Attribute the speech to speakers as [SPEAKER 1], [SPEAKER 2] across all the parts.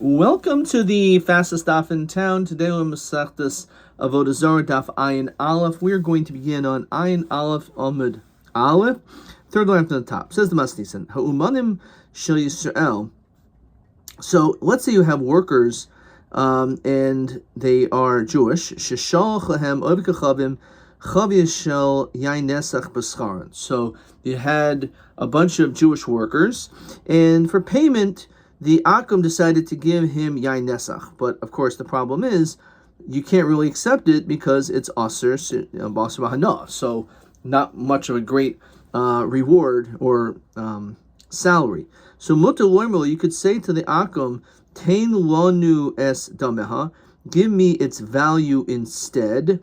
[SPEAKER 1] Welcome to the fastest daf in town. Today we're Masechtas Avodah Zarah daf Ayin Aleph. We're going to begin on Ayin Aleph Amud Aleph, third line from the top. Says the Masnisan, Ha'umanim Shel Yisrael. So let's say you have workers, and they are Jewish. Sheshalach lahem oivik chavim chavia shel yain nesach b'scharon. So you had a bunch of Jewish workers, and for payment, the Akum decided to give him yain nesach, but of course the problem is you can't really accept it because it's aser basar b'hana, so not much of a great reward or salary. So mutar loimel, you could say to the Akum, tein lanu es dameha, give me its value instead.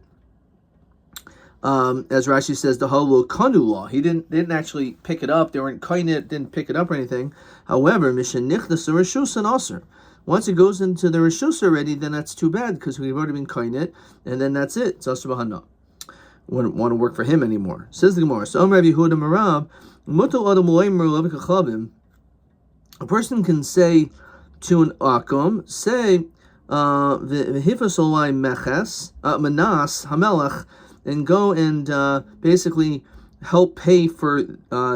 [SPEAKER 1] As Rashi says, the halo kanu law. He didn't actually pick it up. They weren't kainet, didn't pick it up or anything. However, mishenichnas rishus and aser. Once it goes into the rishus already, then that's too bad because we've already been kainet, and then that's it. It's aser b'hana. Wouldn't want to work for him anymore. Says the Gemara. So Rabbi Yehuda Marab, mutal adam loimer levik chavim. A person can say to an akum, say v'hifas olai meches manas hamelach, and go and basically help pay for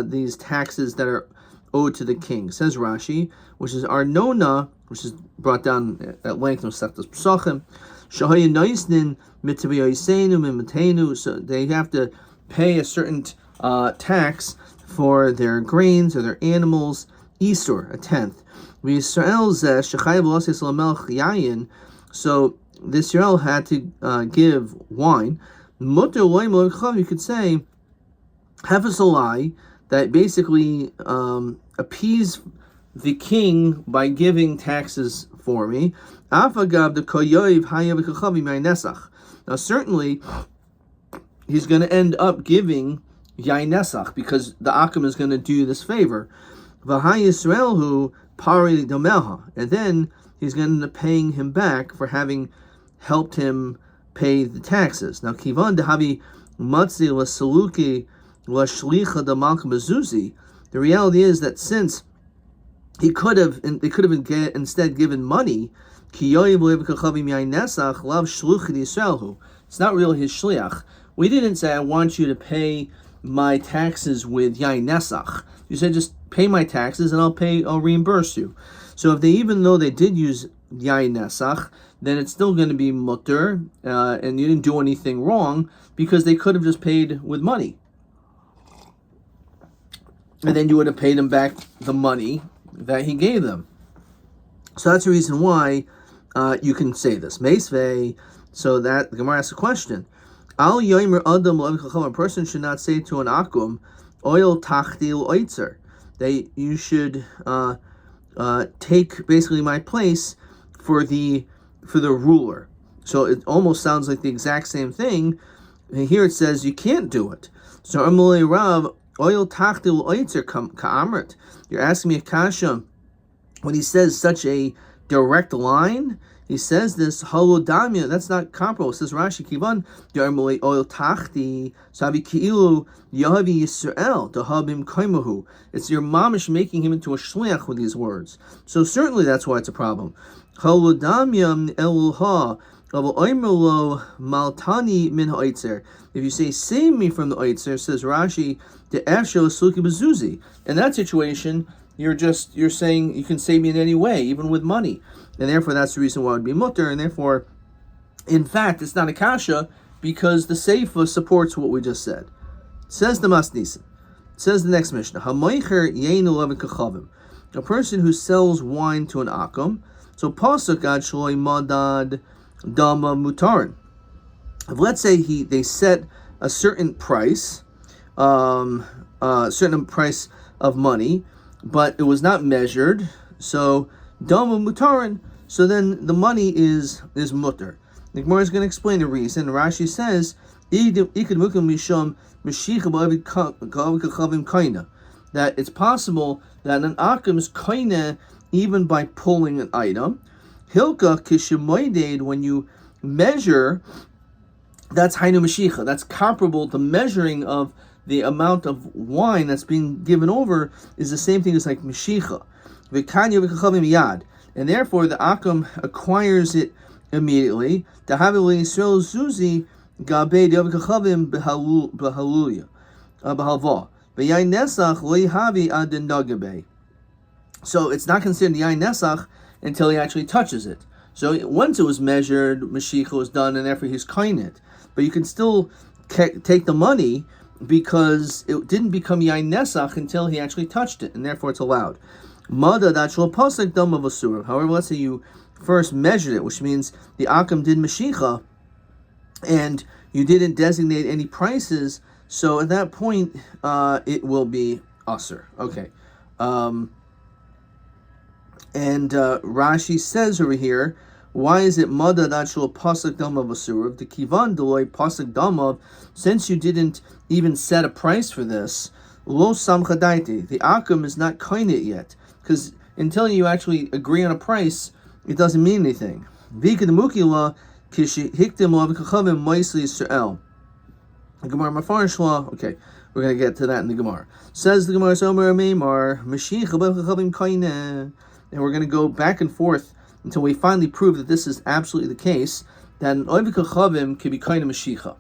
[SPEAKER 1] these taxes that are owed to the king. Says Rashi, which is Arnona, which is brought down at length in Masechtas Pesachim. Shahaya Naisnin Mitaviyosenu Mimatenu. So they have to pay a certain tax for their grains or their animals. Isur, a tenth. So this Yisrael had to give wine. You could say hefesolai, that basically appease the king by giving taxes for me. Now certainly he's going to end up giving yain nesach because the Akum is going to do this favor. And then he's going to end up paying him back for having helped him pay the taxes. Now, kivan dehavi matzi lasaluki lashlicha da malka bezuzi. The reality is that since they could have instead given money, it's not really his shliach. We didn't say I want you to pay my taxes with yain nesach. You said just pay my taxes and I'll reimburse you. So even though they did use yain nesach, then it's still going to be mutter, and you didn't do anything wrong because they could have just paid with money. And then you would have paid him back the money that he gave them. So that's the reason why you can say this. Meisvei, so that the Gemara asks a question. Al yomer adam a person should not say to an akum, oil tachtil oitzer. You should take basically my place for the ruler. So it almost sounds like the exact same thing. And here it says you can't do it. So Amalei Rav, oil tachtil oitzer ka'amrit. You're asking me a kasha when he says such a direct line. He says this halodamia. That's not comparable. It says Rashi kivan Amalei oil tachti savi ki'ilu yahavi Yisrael dahabim kaimahu. It's your mamish making him into a shliach with these words. So certainly that's why it's a problem. Halodamia elulha maltani min ha'itzer. If you say save me from the oitzer, says Rashi, the ashel suki bezuzi. In that situation, you're saying you can save me in any way, even with money, and therefore that's the reason why it would be mutter. And therefore, in fact, it's not a kasha because the seifa supports what we just said. Says the Masnisan. Says the next Mishnah. Hamoicher yeinu levin kachavim. A person who sells wine to an akum. So pasuk ad shloi madad dama mutarin. If let's say they set a certain price, certain price of money, but it was not measured, so dama mutarin. So then the money is mutter. The Gemara is going to explain the reason. Rashi says that it's possible that an akum is kaina even by pulling an item. Hilka kishemoided, when you measure, that's hainu mashicha. That's comparable to measuring of the amount of wine that's being given over is the same thing as like mashicha. V'kanya v'kachavim yad. and therefore the Akum acquires it immediately. Tahavili Yisrael Zuzi Gabe Dev Kachavim Behaluya Behalva Beyain Nesach Loihavi Adin Nagabe. So it's not considered Yain Nesach until he actually touches it. So once it was measured, Mashiach was done, and therefore he's kain it. But you can still take the money because it didn't become Yain Nesach until he actually touched it, and therefore it's allowed. Mada Dachlo Pasek Dam of Asura. However, let's say you first measured it, which means the Akam did Mashiach, and you didn't designate any prices, so at that point, it will be Asur. Okay. And Rashi says over here, why is it Mada Dachlo Pasek Dam of Asura? The Kivan Deloy Pasek Dam of, since you didn't even set a price for this, Lo Samchadaiti, the Akam is not kain it yet. Because until you actually agree on a price, it doesn't mean anything. Okay, we're going to get to that in the Gemara. Says the Gemara, and we're going to go back and forth until we finally prove that this is absolutely the case, that an Oiv Kachavim can be kain of Mashiach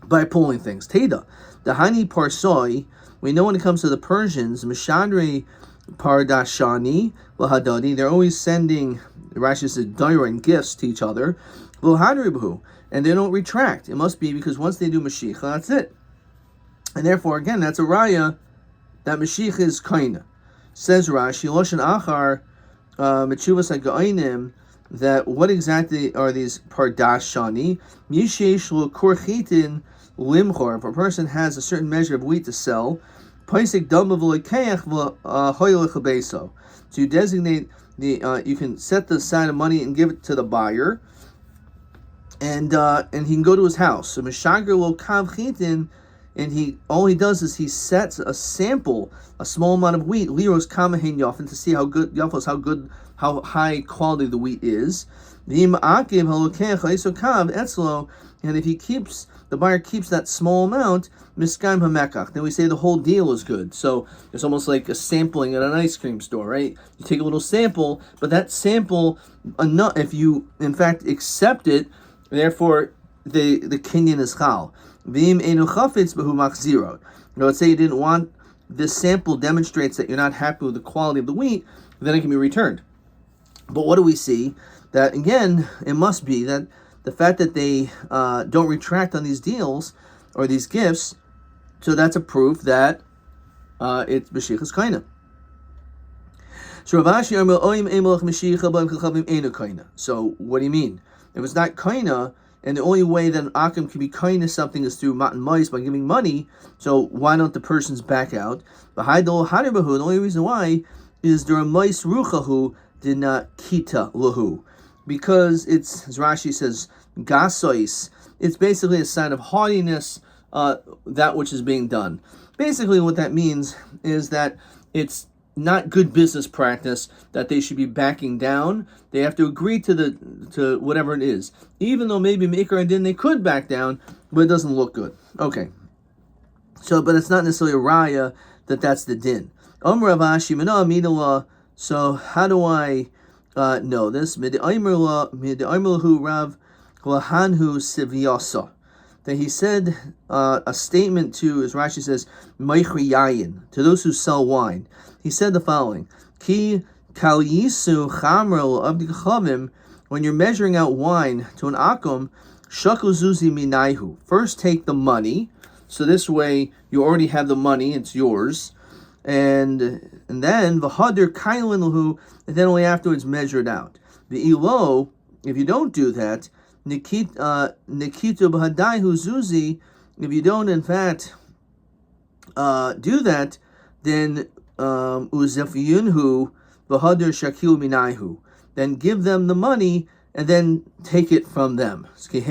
[SPEAKER 1] by pulling things. Teda, the Hani Parsoi, we know when it comes to the Persians, Mishadri Pardashani, Lahadadi, they're always sending, Rashi says, daira and gifts to each other, and they don't retract. It must be because once they do Mashiach, that's it. And therefore, again, that's a raya that Mashiach is kaina. Says Rashi, Loshan Achar, Mechuvas HaGa'ainim, that what exactly are these Pardashani? Mishesh lo korchitin limchor. If a person has a certain measure of wheat to sell, so you designate the, you can set the aside of money and give it to the buyer, and he can go to his house. So Mishager lo kav chitin, and all he does is he sets a sample, a small amount of wheat, liros kamahin yafin, to see how good how high quality the wheat is. And if the buyer keeps that small amount, miskaim hamekach, then we say the whole deal is good. So it's almost like a sampling at an ice cream store, right? You take a little sample, but that sample, enough, if you in fact accept it, therefore the kinyan is chal. V'im enu chafetz behu machziro. Let's say you didn't want this sample, demonstrates that you're not happy with the quality of the wheat, then it can be returned. But what do we see? That again, it must be that the fact that they don't retract on these deals or these gifts, so that's a proof that it's Mashiach is kaina. So So what do you mean? If it's not kaina, and the only way that an akim can be kaina something is through matan mais, by giving money, so why don't the persons back out? The only reason why is there a mais ruchahu did not kita lahu, because it's, as Rashi says, gasois, it's basically a sign of haughtiness, that which is being done. Basically what that means is that it's not good business practice that they should be backing down. They have to agree to whatever it is. Even though maybe Maker and Din they could back down, but it doesn't look good. Okay. So, but it's not necessarily a raya that's the din. So how do I know this? That he said a statement to, as Rashi says, Meichri Yayin, to those who sell wine. He said the following: Ki kal yisu chamrel abdichavim. When you're measuring out wine to an akum, shaku zuzi minaihu. First, take the money. So this way, you already have the money; it's yours. And then v'hadir kailin lahu, and then only afterwards measure it out. The ilo, if you don't do that, nikitu b'hadaihu zuzi, if you don't in fact do that, then uzefyunhu v'hadir shakil minaihu, then give them the money and then take it from them. So it's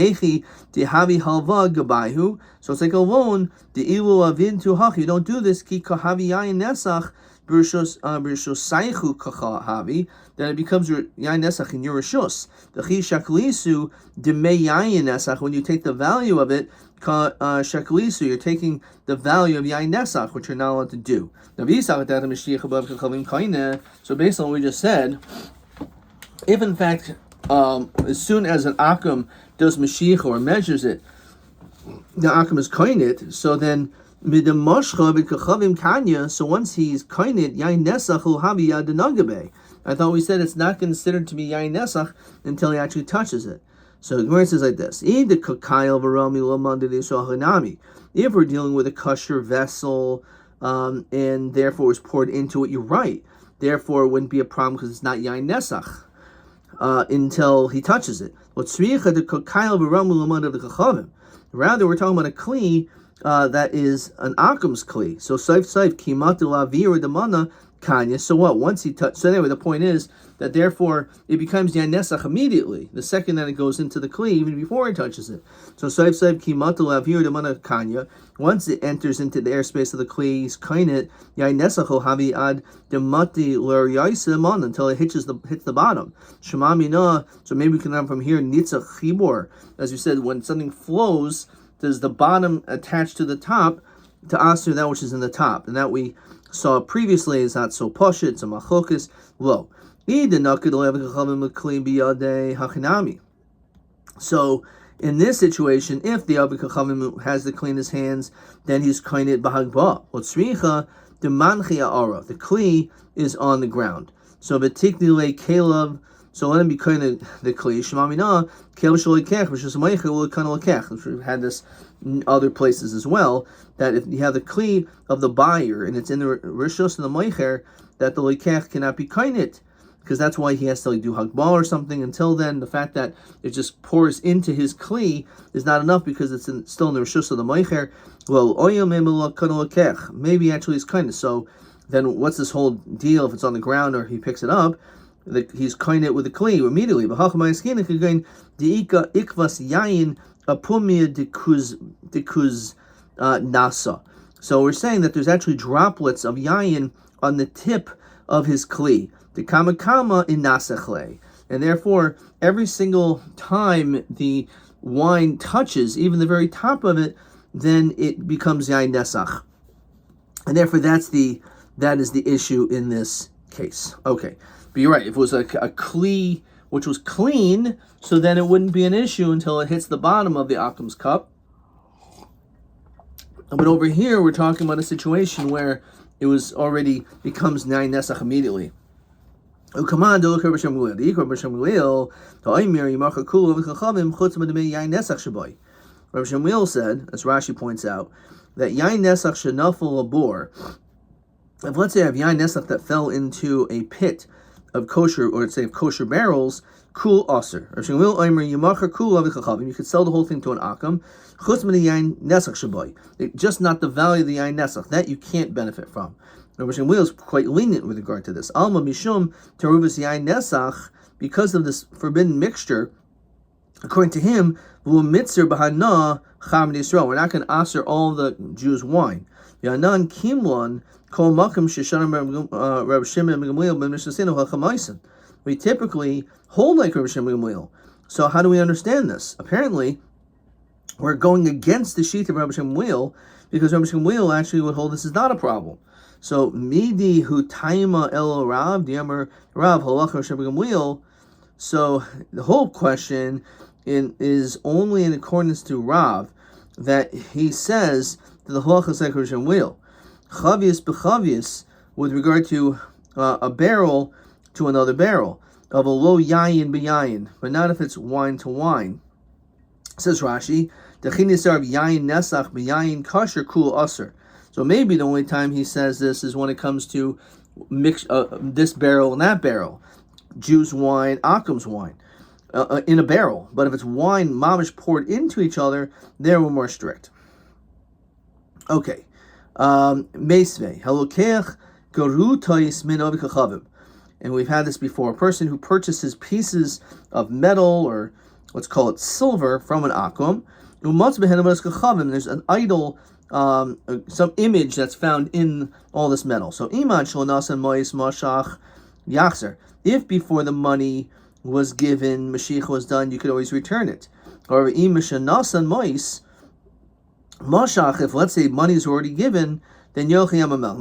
[SPEAKER 1] like a loan. You don't do this. Then it becomes your yain nesach in your rishus. The chi shaklisu demei yain nesach. When you take the value of it, shaklisu, you're taking the value of yain nesach, which you're not allowed to do. So based on what we just said, If in fact, as soon as an akum does mashiach or measures it, the akum is koinit, so then midamashcha v'kachavim kanya. So once he's koinit, yain nesach havi yad denagabe. I thought we said it's not considered to be yain nesach until he actually touches it. So the Gemara says like this: if we're dealing with a kosher vessel, and therefore it's poured into it, you're right. Therefore, it wouldn't be a problem because it's not yain nesach until he touches it. Rather, we're talking about a kli that is an akum's kli. So saif kimat lavir demana kanya. So what? Once he touches. So anyway, the point is that therefore it becomes yain nesach immediately. The second that it goes into the kli, even before he touches it. So saif kimat lavir demana kanya. Once it enters into the airspace of the kli, kainet yain nesach havi ad demati l'yaisa man until it hits the bottom. Shemamina. So maybe we can learn from here nitzach chibor. As you said, when something flows, does the bottom attach to the top to aser that which is in the top? And that we saw previously is not so poshut, it's a machlokas. Lo. So in this situation, if the Avi Kachavim has the clean in his hands, then he's koinit b'hagba. The kli is on the ground. So v'tiknile kelav. So let him be kind of the kli. Shemamina kelav shalikech, which is meicher will kind of lekech. We've had this in other places as well. That if you have the kli of the buyer and it's in the rishos and the meicher, that the lekech cannot be koinit, because that's why he has to do hagbal or something. Until then, the fact that it just pours into his kli is not enough because it's still in the rishus of the meicher. Well, maybe actually it's kind of. So then what's this whole deal if it's on the ground or he picks it up? He's kind it with the kli immediately. Nasa. So we're saying that there's actually droplets of yayin on the tip of his kli. The kama in nasachle, and therefore every single time the wine touches, even the very top of it, then it becomes yain nesach, and therefore that is the issue in this case. Okay, but you're right. If it was a kli which was clean, so then it wouldn't be an issue until it hits the bottom of the akum's cup. But over here we're talking about a situation where it was already becomes yain nesach immediately. Rabbi Shemuel said, as Rashi points out, that yain nesach shenafel labor. If let's say I have yain nesach that fell into a pit of kosher, or let's say of kosher barrels, kul aser. Rabbi Shemuel oimer yimacher kul avichachavim. You could sell the whole thing to an akam. Chutz min yain nesach shaboy. Just not the value of the yain nesach that you can't benefit from. Rabbi Shemuel is quite lenient with regard to this. Alma mishum teruvas yain nesach, because of this forbidden mixture. According to him, v'u mitzer b'hana cham Yisrael. We're not going to aser all the Jews' wine. Yanan kimlon kol makom sheshanim Rabbi Shimon ben Gamliel ben Mishnasinu hachamaisin. We typically hold like Rabbi Shimon ben Gamliel. So how do we understand this? Apparently, we're going against the sheet of Rabbi Shimon ben Gamliel, because Rabbi Shimon ben Gamliel actually would hold this is not a problem. So midi hu taima el Rav diamer Rav halach Rabbi Shimon ben Gamliel. So the whole question is only in accordance to Rav, that he says that the halach is like Rabbi Shimon ben Gamliel. Chavius b'chavius, with regard to a barrel to another barrel, of a low yayin b'yayin, but not if it's wine to wine. Says Rashi, Dechin yisar yayin nesach b'yayin kosher kul aser. So maybe the only time he says this is when it comes to mix this barrel and that barrel, Jews' wine, Akum's wine, in a barrel. But if it's wine mamish poured into each other, there we're more strict. Okay, meisvei halokech garutais min avikachavim, and we've had this before. A person who purchases pieces of metal, or let's call it silver, from an Akum, there's an idol. Some image that's found in all this metal. So imad shlonasan mois mashach yachzer. If before the money was given, mashiach was done, you could always return it. Or imashanasan mois mashach. If let's say money is already given, then yochiyam amel.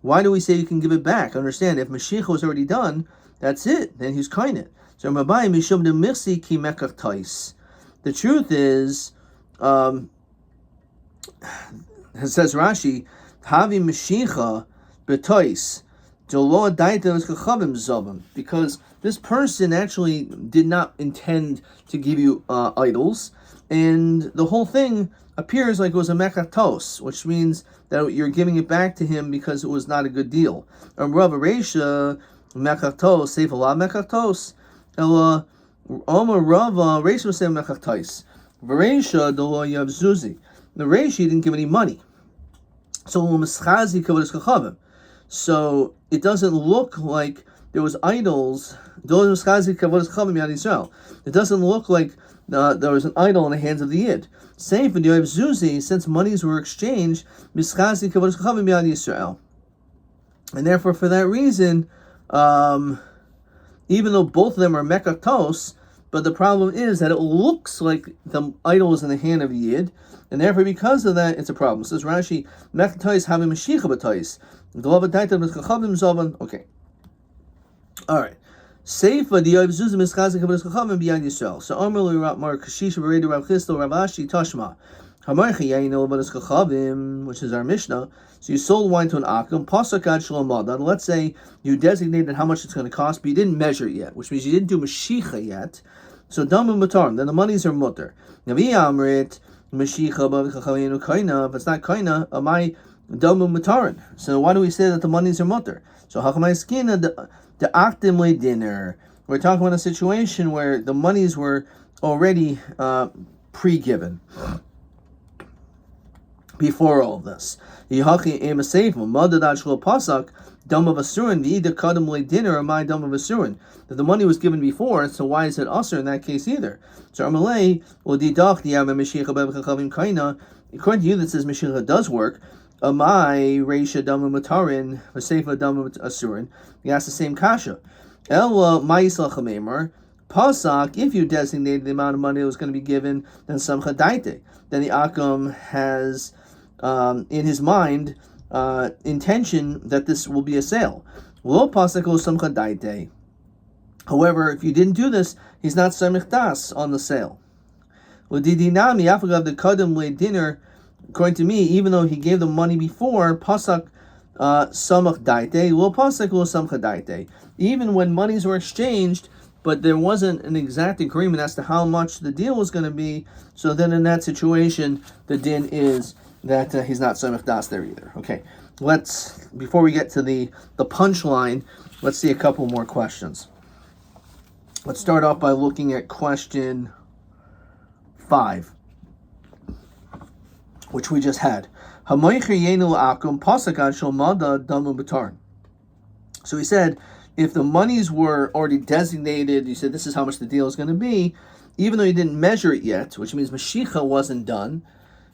[SPEAKER 1] why do we say you can give it back? Understand, if Mashiach was already done, that's it. Then he's kainit. So Rabbi mishum de mirsi ki mekach tais. The truth is, says Rashi, havi Mashiach betois. Because this person actually did not intend to give you idols, and the whole thing appears like it was a mekatos, which means that you're giving it back to him because it was not a good deal. Rav Reisha mekatos, save a lot mekatos. Ela Omer Rava Reisha was saying mekatos. Reisha dolo yavzuzi. The Reisha didn't give any money, so So it doesn't look like there was idols. It doesn't look like there was an idol in the hands of the Yid. Same for the Yoav Zuzi, since monies were exchanged, and therefore for that reason, even though both of them are mekatos, but the problem is that it looks like the idol is in the hand of the Yid, and therefore because of that, it's a problem. It says Rashi, mekatos having mashiach b'tais. Okay. All right. Seifa the Yavzuz Miskazik Havas Chachamim beyond Yisrael. So Omerli Mar Kashish Veredu Rav Chistel Rav Ashi Tashma. Hamarchi Yaino Havas Chachamim, which is our Mishnah. So you sold wine to an akum, pasakad shalomad. Let's say you designated how much it's going to cost, but you didn't measure it yet, which means you didn't do mashicha yet. So damu matar, then the monies are mutter. Navi Amrit Mashicha Bavchachamim Kaina. If it's not Kaina, amai damu matarin. So why do we say that the monies are mutter? So Hakamai Skina the Akdimle dinner. We're talking about a situation where the monies were already pre-given before all of this. That the money was given before, so why is it usher in that case either? So according to you that says Mashiach does work. Amai Reisha Dama Matarin, Vasefa Dama Asurin. You ask the same kasha. Ella Ma'isla Chamemar. Pasak, if you designated the amount of money that was going to be given, then Samcha Daite. Then the Akum has in his mind intention that this will be a sale. Lo Pasak o Samcha Daite. However, if you didn't do this, he's not Samich Das on the sale. Udidinami Afagav the Kadam Le dinner. According to me, even though he gave the money before, pasak samach daite, lo pasak lo samcha daite. Even when monies were exchanged, but there wasn't an exact agreement as to how much the deal was going to be, so then in that situation, the din is that he's not samach das there either. Okay, before we get to the punchline, let's see a couple more questions. Let's start off by looking at question 5. Which we just had. So he said, if the monies were already designated, you said this is how much the deal is going to be, even though you didn't measure it yet, which means Mashiach wasn't done,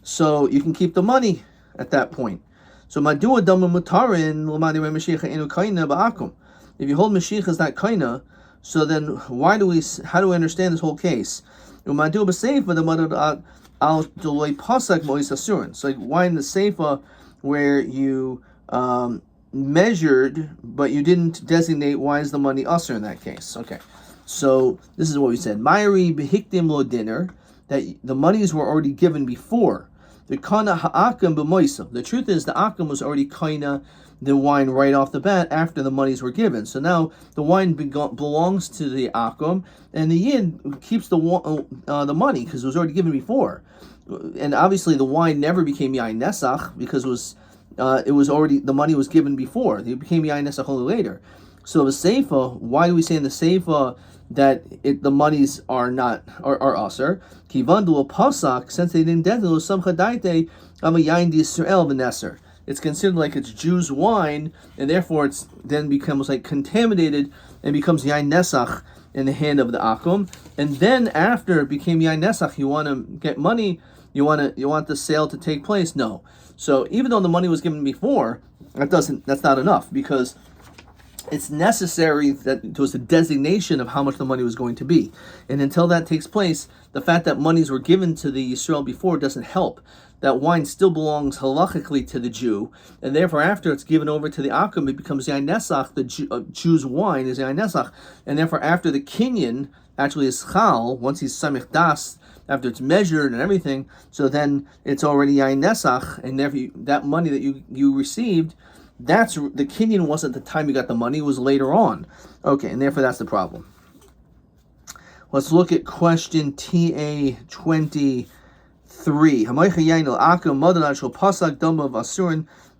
[SPEAKER 1] so you can keep the money at that point. So if you hold Mashiach as not kaina, so then how do we understand this whole case? So like why in the Seifa where you measured but you didn't designate, why is the money usher in that case? Okay, so this is what we said. Mayri behikdim lo dinner, that the monies were already given before. The kana ha'akam b'moisa. The truth is the akam was already kaina the wine right off the bat after the monies were given. So now the wine belongs to the akum, and the yid keeps the money because it was already given before. And obviously the wine never became yain nesach because it was already, the money was given before. It became yain nesach only later. So the seifa, why do we say in the seifa that the monies are aser? Kivandu pasak, since they didn't designate samcha daite of a yain d'Yisrael v'neser. It's considered like it's Jews' wine, and therefore it's then becomes like contaminated and becomes yain nesach in the hand of the akum. And then after it became yain nesach, you want to get money. You want the sale to take place? No. So even though the money was given before, that's not enough, because it's necessary that there was a designation of how much the money was going to be. And until that takes place, the fact that monies were given to the Yisrael before doesn't help. That wine still belongs halachically to the Jew, and therefore after it's given over to the Akum, it becomes Yain Nesach, the Jew's wine is Yain Nesach, and therefore after the Kinyan actually is Chal, once he's Samich Das, after it's measured and everything, so then it's already Yain Nesach, and therefore that money that you received, that's the Kinyan wasn't the time you got the money, it was later on. Okay, and therefore that's the problem. Let's look at question TA 23.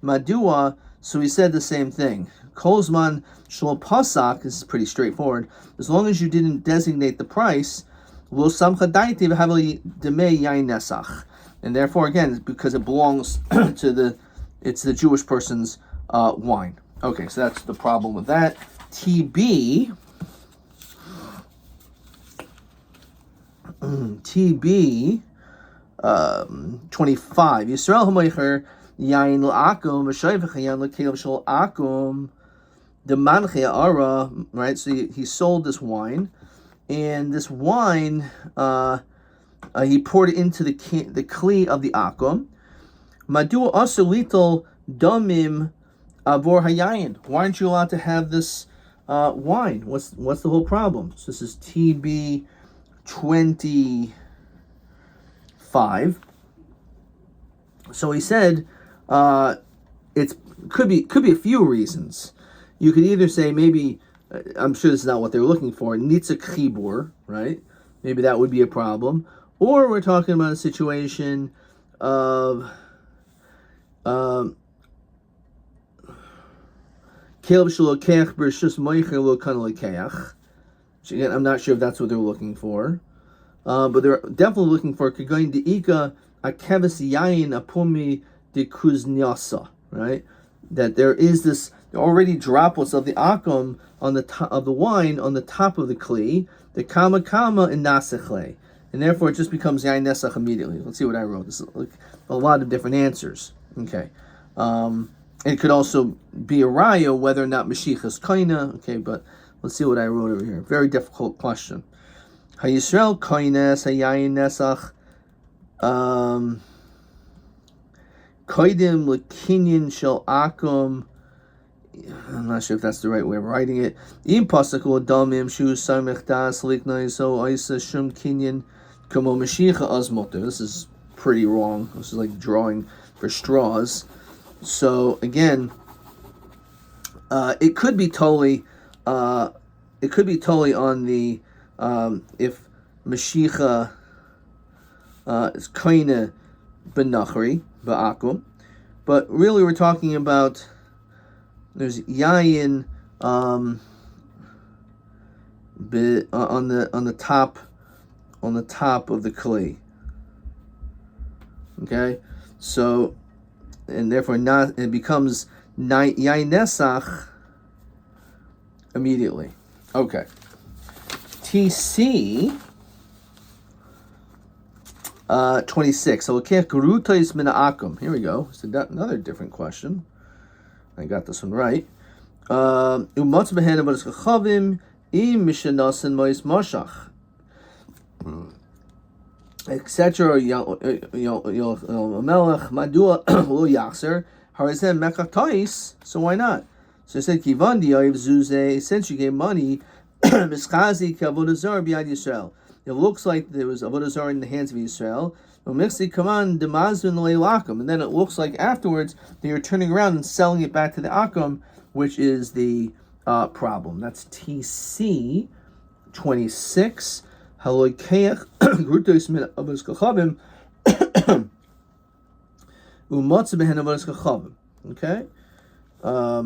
[SPEAKER 1] Madua. So he said the same thing. Kolzman shlo pasak. This is pretty straightforward. As long as you didn't designate the price, lo samcha daiti v'havli demei yain nesach. And therefore, again, because it belongs to it's the Jewish person's wine. Okay, so that's the problem with that. TB 25. Yisrael hamoicher yain l'akum v'shayvach yain l'keiv shel akum the manche ara. Right, so he sold this wine, and this wine he poured it into the kli of the akum. Madu also little damim avor hayayin. Why aren't you allowed to have this wine? What's the whole problem? So this is TB 25. So he said it could be a few reasons. You could either say maybe I'm sure this is not what they're looking for, nitzak chibur, right? Maybe that would be a problem. Or we're talking about a situation of again, I'm not sure if that's what they're looking for, but they're definitely looking for Kagoin deika akeves yain apumi de kuznyasa, right? That there is this already droplets of the akum on the top of the wine on the top of the kli, the kama and nasechle, and therefore it just becomes yain nesach immediately. Let's see what I wrote. This is like a lot of different answers. Okay. It could also be a raya whether or not Mashiach is kaina. Okay, but let's see what I wrote over here. Very difficult question. HaYisrael kaines hayayin nesach koidim lekinyan shel akum. I'm not sure if that's the right way of writing it. Im pasakul damim shu samech das liknai so isa shum kinyan kamo Mashiach azmoter. This is pretty wrong. This is like drawing for straws. So again, it could be totally on the if Mashiach is kaina benachri ba'akum, but really we're talking about there's yayin on the top of the kli. Okay, so. And therefore, it becomes yain nesach immediately. Okay. TC 26. So here we go. So another different question. I got this one right. Etc. Madua lo yachzer harizem mekachtais. So why not? So I said kivandi oiv zuze. Since you gave money, mischazi kavodah zarah b'yad Yisrael. It looks like there was avodah zarah in the hands of Yisrael. Umixi kaman demazun leilakum, and then it looks like afterwards that you're turning around and selling it back to the akum, which is the problem. That's TC 26. Okay,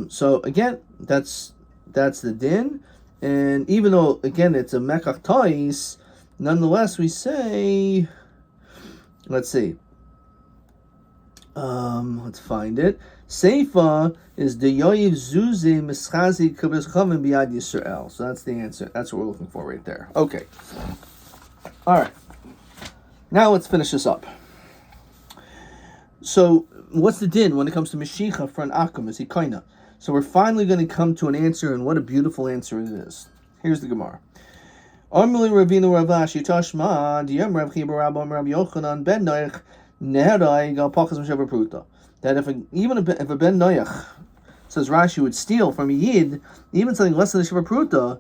[SPEAKER 1] so again, that's the din, and even though again it's a mekach tais, nonetheless we say, let's see, let's find it. Seifa is the yoyiv zuze mischazi kubas chavim biyad Yisrael. So that's the answer. That's what we're looking for right there. Okay. All right. Now let's finish this up. So what's the din when it comes to Mashiach for an akum? Is he kaina? So we're finally going to come to an answer, and what a beautiful answer it is. Here's the Gemara. Amli Ravinu Rav Ashi Tashma Diyam Rav Chiba Rabam Rav Yochanan Ben Noach Neharai Gal Pachas M'Shavar Pruta. That if a Ben Noach, says Rashi, would steal from a Yid, even something less than a Shavar Pruta,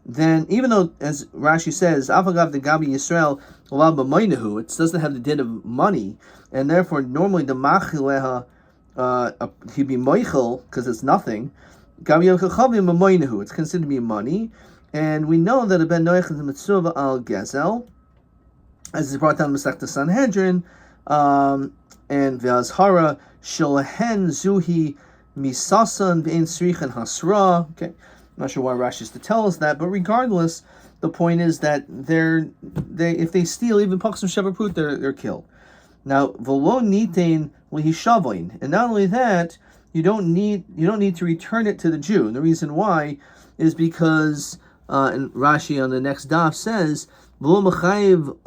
[SPEAKER 1] then even though, as Rashi says, Afagav the Gabi Yisrael Olav B'Maynahu, it doesn't have the din of money, and therefore normally the Machileha he'd be Moichel because it's nothing. Gabi Yochavim B'Maynahu, it's considered to be money. And we know that a Ben Noach is a mitzvah al Gezel, as is brought down in Masechta Sanhedrin, and V'azhara Sholahen Zuhi Misasan V'ein Srichen Hasra. Okay, I'm not sure why Rashi is to tell us that, but regardless, the point is that if they steal even Pachas M'Shavar Prut, they're killed. Now V'lo Nitain L'Hishavoin, and not only that, you don't need to return it to the Jew. And the reason why is because. And Rashi on the next daf says, "V'lo mechayiv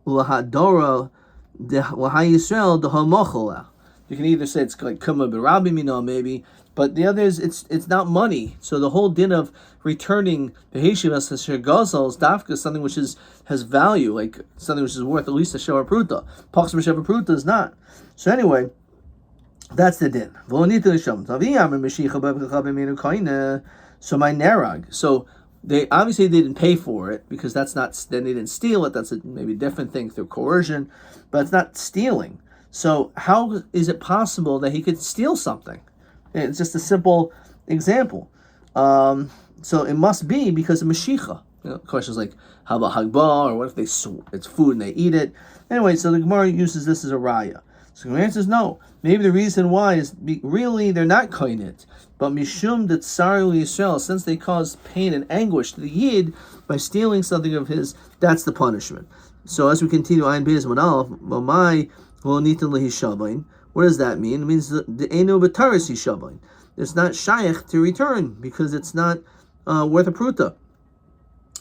[SPEAKER 1] lahadora Yisrael dehamochela." You can either say it's like kuma b'rabi mino maybe, but the other is it's not money. So the whole din of returning the heshivas shegazal is dafka, something which has value, like something which is worth at least a shavar pruta. Pachas M'Shavar Pruta is not. So anyway, that's the din. So my nerag. So. They obviously didn't pay for it because then they didn't steal it. That's maybe a different thing through coercion, but it's not stealing. So how is it possible that he could steal something? It's just a simple example. So it must be because of Mashiach. Questions like, how about Hagbah, or what if it's food and they eat it? Anyway, so the Gemara uses this as a raya. So the answer is no. Maybe the reason why is really they're not koinit, but mishum that Zarah Yisrael, since they caused pain and anguish to the Yid by stealing something of his, that's the punishment. So as we continue, Ayin Beis Manal, Mamai Lo Nitan Lehishabain. What does that mean? It means the Eno B'Taris Hishabain. It's not shaykh to return because it's not worth a pruta.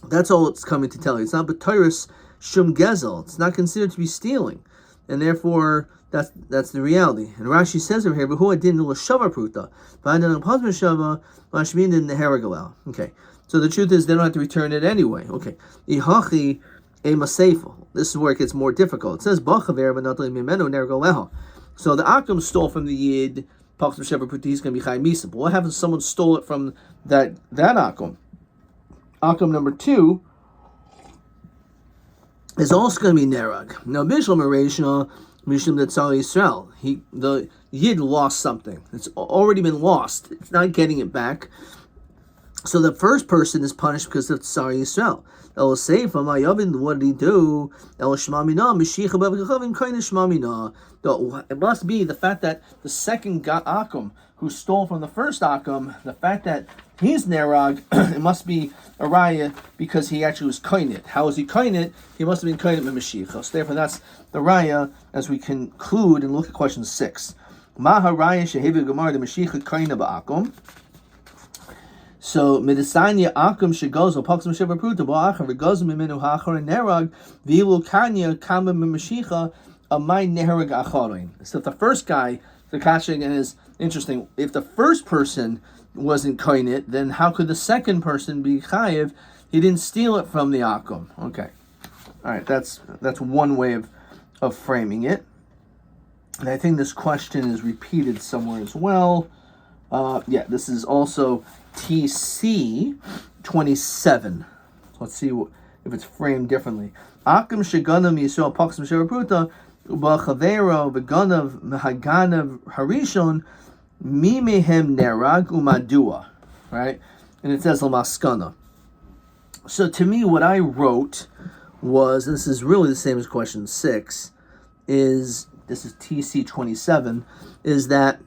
[SPEAKER 1] That's all it's coming to tell you. It's not B'Taris Shum Gezel. It's not considered to be stealing, and therefore. That's the reality. And Rashi says over here, "V'hu adin l'shavar pruta, v'adin l'pazma shava, v'ashmin in the heragalal." Okay, so the truth is they don't have to return it anyway. Okay, ihachi ema seifel. This is where it gets more difficult. It says b'chaver v'natli mimenu nergaleha. So the akum stole from the yid, pachas M'Shavar Pruta, he's going to be chay misa. But what happens if someone stole it from that akum? Akum number 2 is also going to be nerag. Now bishlam areshna. Mishum that Zarah Yisrael, the Yid lost something. It's already been lost. It's not getting it back. So the first person is punished because of Zarah Yisrael. El Seifa Mayavin, what did he do? El Shmamina, Mishicha Bavichavim, Kaina Shmamina. It must be the fact that the second Akum who stole from the first Akum, the fact that he's Nerag, it must be a raya because he actually was koinit. How was he koinit? He must have been koinit with Mashiach. So therefore that's the raya as we conclude and look at question 6. Maha raya shehevi gemar the Mashiach koinit ba'akum. So medisanya akum shegozo pachas M'Shavar Pruta ba'achar v'gozo mimenu ha'achar and nerag v'ilu kanya kama m'mashicha amay nerag acharin. So if the first guy, the kashing is interesting. If the first person wasn't koinit, then how could the second person be chayiv? He didn't steal it from the akum. Okay, all right. That's one way of framing it. And I think this question is repeated somewhere as well. This is also TC 27. Let's see if it's framed differently. Akum sheganam yisrael pachas M'Shavar Pruta uba'chavero v'ganav mehaganav harishon. Mi mehem nerag umadua, right? And it says lamaskana. So to me, what I wrote was, and this is really the same as question 6, this is TC 27, is that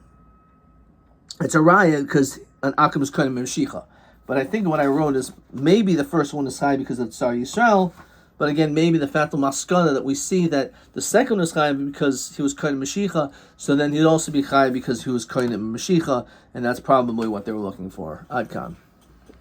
[SPEAKER 1] it's a raya because an akum is kind of memshicha. But I think what I wrote is maybe the first one is high because of Zarah Yisrael. But again, maybe the fatal maskana that we see that the second was chai because he was kind of Mashiach, so then he'd also be chai because he was kind of Mashiach, and that's probably what they were looking for. Ad kan.